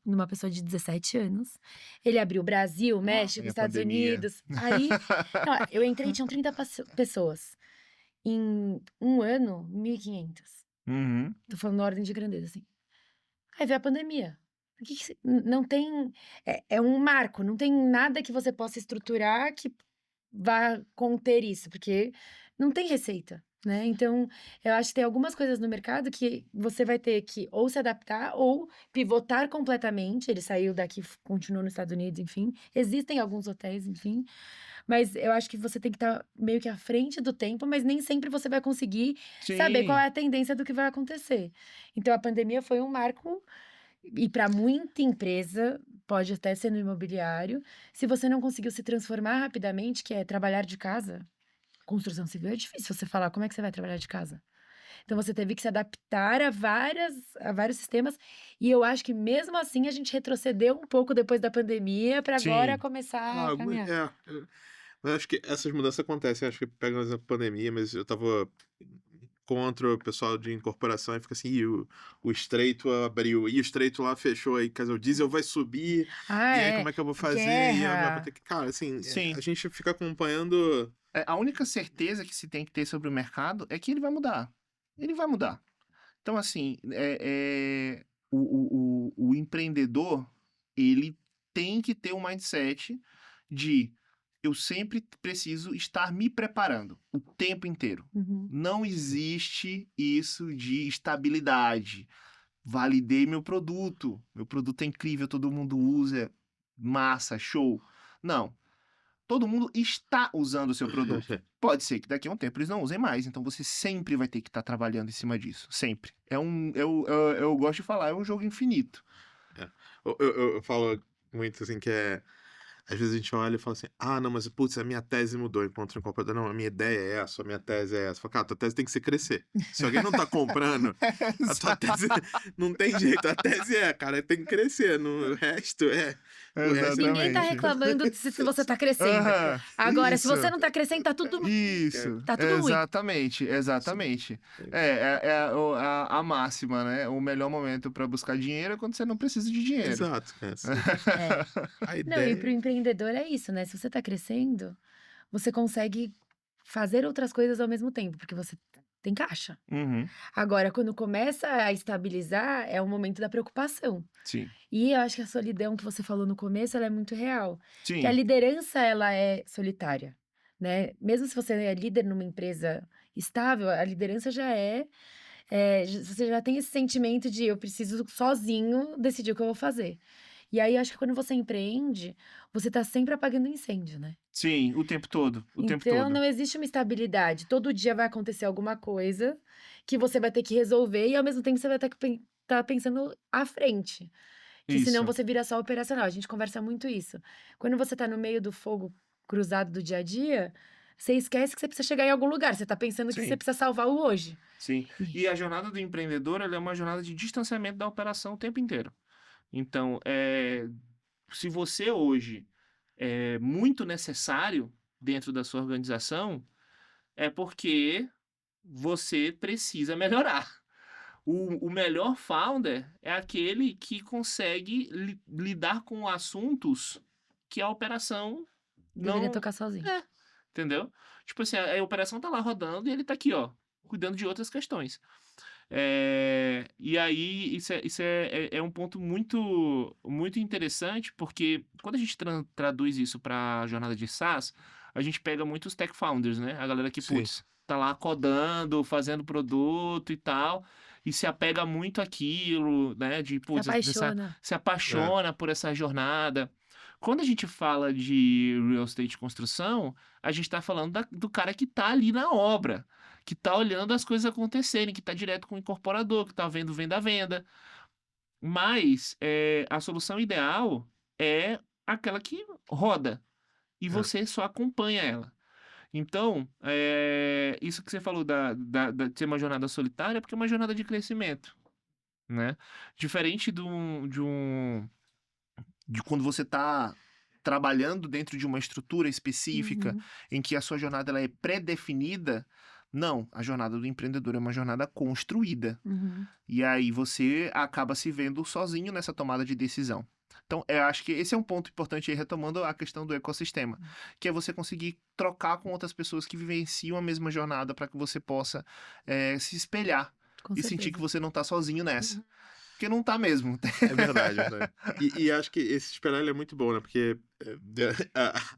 numa pessoa de 17 anos. Ele abriu Brasil, Lá México, vem a Estados pandemia. Unidos. Aí, não, eu entrei, tinham 30 pessoas. Em um ano, 1.500. Uhum. Tô falando na ordem de grandeza, assim. Aí veio a pandemia. O que que você não tem, é um marco, não tem nada que você possa estruturar que vá conter isso, porque não tem receita, né. Então, eu acho que tem algumas coisas no mercado que você vai ter que ou se adaptar ou pivotar completamente. Ele saiu daqui, continuou nos Estados Unidos, enfim. Existem alguns hotéis, enfim, mas eu acho que você tem que estar meio que à frente do tempo, mas nem sempre você vai conseguir saber qual Sim, é a tendência do que vai acontecer. Então a pandemia foi um marco, e para muita empresa, pode até ser no imobiliário, se você não conseguiu se transformar rapidamente, que é trabalhar de casa, construção civil é difícil você falar como é que você vai trabalhar de casa. Então você teve que se adaptar a vários sistemas, e eu acho que mesmo assim a gente retrocedeu um pouco depois da pandemia para agora sim. começar Ah, a caminhar. mas acho que essas mudanças acontecem, acho que pega o exemplo pandemia, mas eu estava contra o pessoal de incorporação e fica assim: "Ih, o estreito abriu, e o estreito lá fechou aí, quer dizer, o diesel vai subir, Ah, e aí como é, é que eu vou fazer? E eu não vou ter guerra. que", cara, assim, a Sim. gente fica acompanhando. A única certeza que se tem que ter sobre o mercado é que ele vai mudar. Ele vai mudar. Então, assim, o empreendedor, ele tem que ter um mindset de eu sempre preciso estar me preparando o tempo inteiro. Uhum. Não existe isso de estabilidade. Validei meu produto é incrível, todo mundo usa, massa, show. Não, todo mundo está usando o seu produto. Pode ser que daqui a um tempo eles não usem mais, então você sempre vai ter que estar trabalhando em cima disso, sempre. Eu gosto de falar, é um jogo infinito. É. Eu falo muito assim que é. Às vezes a gente olha e fala assim: ah, não, mas putz, a minha tese mudou. Encontra um comprador, não, a minha ideia é essa, a minha tese é essa. Fala, cara, tua tese tem que ser crescer. Se alguém não tá comprando, a tua tese não tem jeito. A tese cara, tem que crescer. No, o resto é. O resto é. Ninguém tá Exatamente. reclamando se você tá crescendo. Aham, Agora, se você isso. não tá crescendo, tá tudo Isso, ruim. exatamente, exatamente. É a máxima, né? O melhor momento para buscar dinheiro é quando você não precisa de dinheiro. Exato. A Não, e pro ideia. empreendedor é isso, né? Se você tá crescendo, você consegue fazer outras coisas ao mesmo tempo, porque você tem caixa. Uhum, Agora, quando começa a estabilizar, é o momento da preocupação. sim, E eu acho que a solidão que você falou no começo, ela é muito real. Que a sim, liderança, ela é solitária, né? Mesmo se você é líder numa empresa estável, a liderança você já tem esse sentimento de eu preciso sozinho decidir o que eu vou fazer. E aí, acho que quando você empreende, você tá sempre apagando incêndio, né? sim, o tempo todo, o tempo Então, todo. não existe uma estabilidade. Todo dia vai acontecer alguma coisa que você vai ter que resolver e, ao mesmo tempo, você vai ter que estar pensando à frente. Que senão Isso, você vira só operacional. A gente conversa muito isso. Quando você tá no meio do fogo cruzado do dia a dia, você esquece que você precisa chegar em algum lugar. Você tá pensando que você sim, precisa salvar o hoje. sim. E- E a jornada do empreendedor, ela é uma jornada de distanciamento da operação o tempo inteiro. Então, se você hoje é muito necessário dentro da sua organização, é porque você precisa melhorar. O melhor founder é aquele que consegue lidar com assuntos que a operação Deveria não. tocar sozinho. É, entendeu? Tipo assim, a operação tá lá rodando e ele tá aqui, ó, cuidando de outras questões. E aí, isso é um ponto muito, muito interessante, porque quando a gente traduz isso para a jornada de SaaS, a gente pega muitos tech founders, né? A galera que, Sim. putz, tá lá codando, fazendo produto e tal, e se apega muito àquilo, né? De, Se putz, apaixona. se apaixona por essa jornada. Quando a gente fala de real estate construção, a gente está falando do cara que tá ali na obra, que tá olhando as coisas acontecerem, que tá direto com o incorporador, que tá vendo venda-venda. Mas a solução ideal é aquela que roda e É. você só acompanha ela. Então, isso que você falou de ser uma jornada solitária é porque é uma jornada de crescimento, né? Diferente de quando você está trabalhando dentro de uma estrutura específica Uhum. em que a sua jornada ela é pré-definida, não, a jornada do empreendedor é uma jornada construída. Uhum. E aí você acaba se vendo sozinho nessa tomada de decisão. Então, eu acho que esse é um ponto importante aí, retomando a questão do ecossistema, que é você conseguir trocar com outras pessoas que vivenciam a mesma jornada para que você possa se espelhar Com e sentir que certeza. você não está sozinho nessa. Uhum. Porque não tá mesmo. É verdade, é verdade. E acho que esse esperar ele é muito bom, né? Porque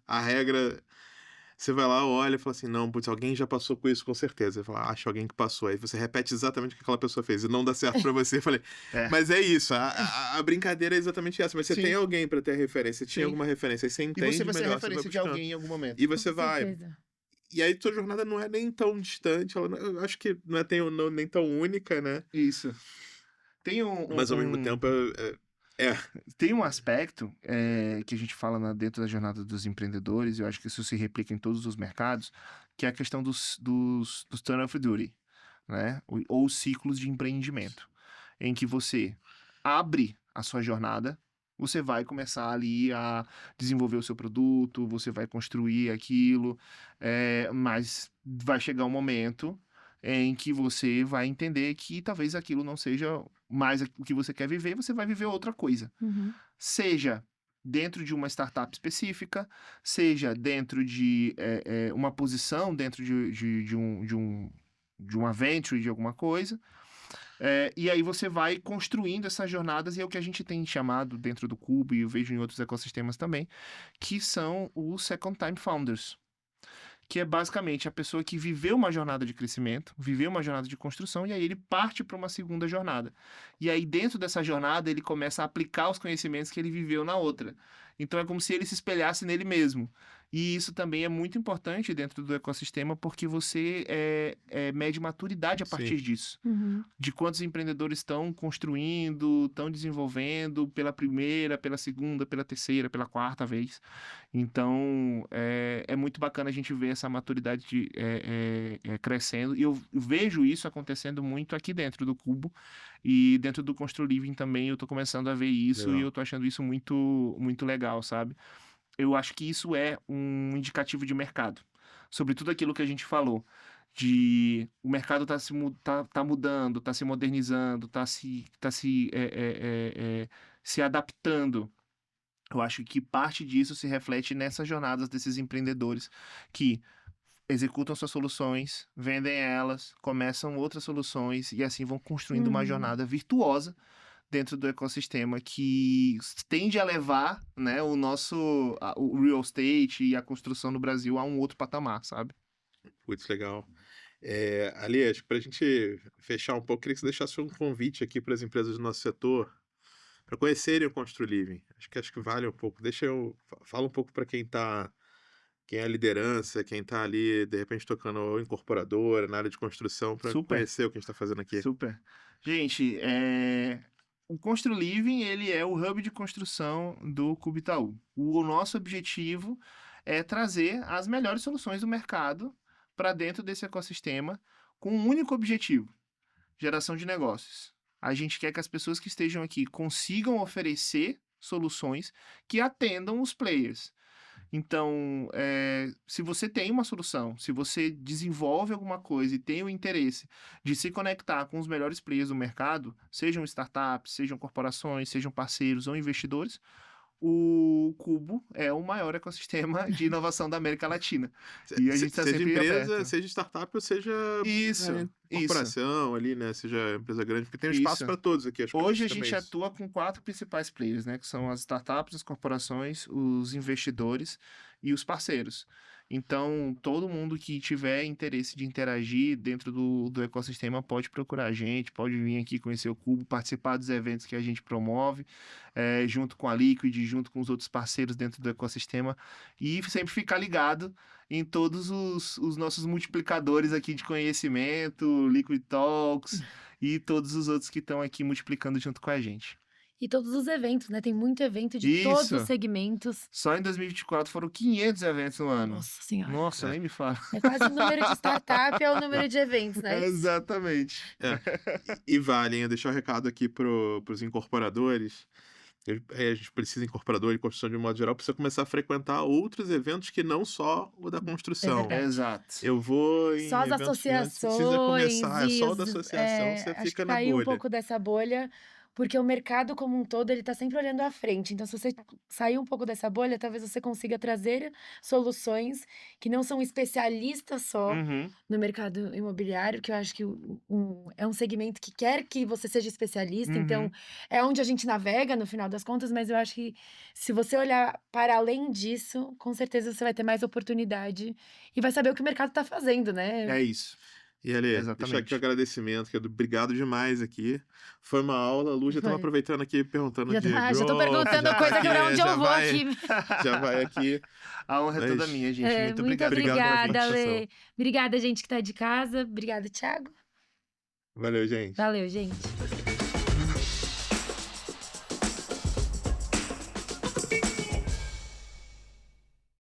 a regra. Você vai lá, olha e fala assim: não, putz, alguém já passou com isso com certeza. Você fala, acha alguém que passou. Aí você repete exatamente o que aquela pessoa fez e não dá certo pra você. Eu falei, É, mas é isso, a brincadeira é exatamente essa. Mas você tem sim, alguém pra ter referência, tinha sim. alguma referência, aí você E você entende vai ser melhor, você vai referência de buscando. alguém em algum momento. E Com você vai. certeza. E aí tua jornada não é nem tão distante, eu acho que não é nem tão única, né? Isso. Tem Mas ao mesmo tempo é. tem um aspecto que a gente fala dentro da jornada dos empreendedores, e eu acho que isso se replica em todos os mercados, que é a questão dos turn of duty, né? Ou ciclos de empreendimento, em que você abre a sua jornada, você vai começar ali a desenvolver o seu produto, você vai construir aquilo, mas vai chegar um momento em que você vai entender que talvez aquilo não seja mais o que você quer viver, você vai viver outra coisa. Uhum. Seja dentro de uma startup específica, seja dentro de uma posição dentro de uma venture, de alguma coisa, E aí você vai construindo essas jornadas, e é o que a gente tem chamado dentro do Cubo, e eu vejo em outros ecossistemas também, que são os Second Time Founders. Que é basicamente a pessoa que viveu uma jornada de crescimento, viveu uma jornada de construção, e aí ele parte para uma segunda jornada. E aí, dentro dessa jornada, ele começa a aplicar os conhecimentos que ele viveu na outra. Então, é como se ele se espelhasse nele mesmo. E isso também é muito importante dentro do ecossistema, porque você mede maturidade a partir Sim. disso. Uhum. De quantos empreendedores estão construindo, estão desenvolvendo pela primeira, pela segunda, pela terceira, pela quarta vez. Então, é muito bacana a gente ver essa maturidade crescendo. E eu vejo isso acontecendo muito aqui dentro do Cubo. E dentro do Constru Living também eu tô começando a ver isso, Legal. e eu tô achando isso muito, muito legal, sabe? Eu acho que isso é um indicativo de mercado. Sobre tudo aquilo que a gente falou. De o mercado tá mudando, tá se modernizando, se adaptando. Eu acho que parte disso se reflete nessas jornadas desses empreendedores que executam suas soluções, vendem elas, começam outras soluções, e assim vão construindo uma Uhum. jornada virtuosa dentro do ecossistema, que tende a levar, né, o real estate e a construção no Brasil a um outro patamar, sabe? Putz, legal. Ali, acho que para a gente fechar um pouco, queria que você deixasse um convite aqui para as empresas do nosso setor para conhecerem o Constru Living. Acho que vale um pouco. Fala um pouco para quem é a liderança, quem está ali, de repente, tocando ou incorporadora, na área de construção, para Super. conhecer o que a gente está fazendo aqui. Super. Gente, o Constru Living, ele é o hub de construção do Cubo Itaú. O nosso objetivo é trazer as melhores soluções do mercado para dentro desse ecossistema, com um único objetivo: geração de negócios. A gente quer que as pessoas que estejam aqui consigam oferecer soluções que atendam os players. Então, se você tem uma solução, se você desenvolve alguma coisa e tem o interesse de se conectar com os melhores players do mercado, sejam startups, sejam corporações, sejam parceiros ou investidores, o Cubo é o maior ecossistema de inovação da América Latina. E a gente está Seja sempre empresa, aberto. seja startup ou seja Isso, isso. corporação ali, né? Seja empresa grande, porque tem um espaço Isso. para todos aqui. Acho que Hoje a também gente é isso. atua com 4 principais players, né? Que são as startups, as corporações, os investidores e os parceiros. Então, todo mundo que tiver interesse de interagir dentro do ecossistema pode procurar a gente, pode vir aqui conhecer o Cubo, participar dos eventos que a gente promove, junto com a Liquid, junto com os outros parceiros dentro do ecossistema, e sempre ficar ligado em todos os nossos multiplicadores aqui de conhecimento, Liquid Talks e todos os outros que estão aqui multiplicando junto com a gente. E todos os eventos, né? Tem muito evento de todos Isso. os segmentos. Só em 2024 foram 500 eventos no ano. Nossa Senhora. Nossa, nem me fala. É quase o número de startup, é o número de eventos, né? Exatamente. E vale, hein? Deixar o recado aqui pros incorporadores. A gente precisa, incorporador e construção de um modo geral, precisa começar a frequentar outros eventos que não só o da construção. verdade. Exato. Eu vou em Só as eventos grandes, associações. precisa começar, e só o da associação, você acho fica que na caiu um bolha. pouco dessa bolha, porque o mercado como um todo, ele tá sempre olhando à frente. Então, se você sair um pouco dessa bolha, talvez você consiga trazer soluções que não são especialistas só Uhum. no mercado imobiliário, que eu acho que é um segmento que quer que você seja especialista, então Uhum. é onde a gente navega no final das contas, mas eu acho que se você olhar para além disso, com certeza você vai ter mais oportunidade e vai saber o que o mercado tá fazendo, né? É isso. E Ale, deixar aqui Exatamente. o agradecimento, que obrigado demais aqui. Foi uma aula, a Lu já estava Foi. aproveitando aqui, perguntando de Já tô growth, perguntando já tá coisa aqui, pra onde já eu vou vai- aqui. Já vai aqui. A honra é toda Mas- minha, gente. Muito Muito obrigado. Obrigado pela obrigada, participação. Lê. Obrigada, gente que tá de casa. Obrigada, Thiago. Valeu, gente. Valeu, gente.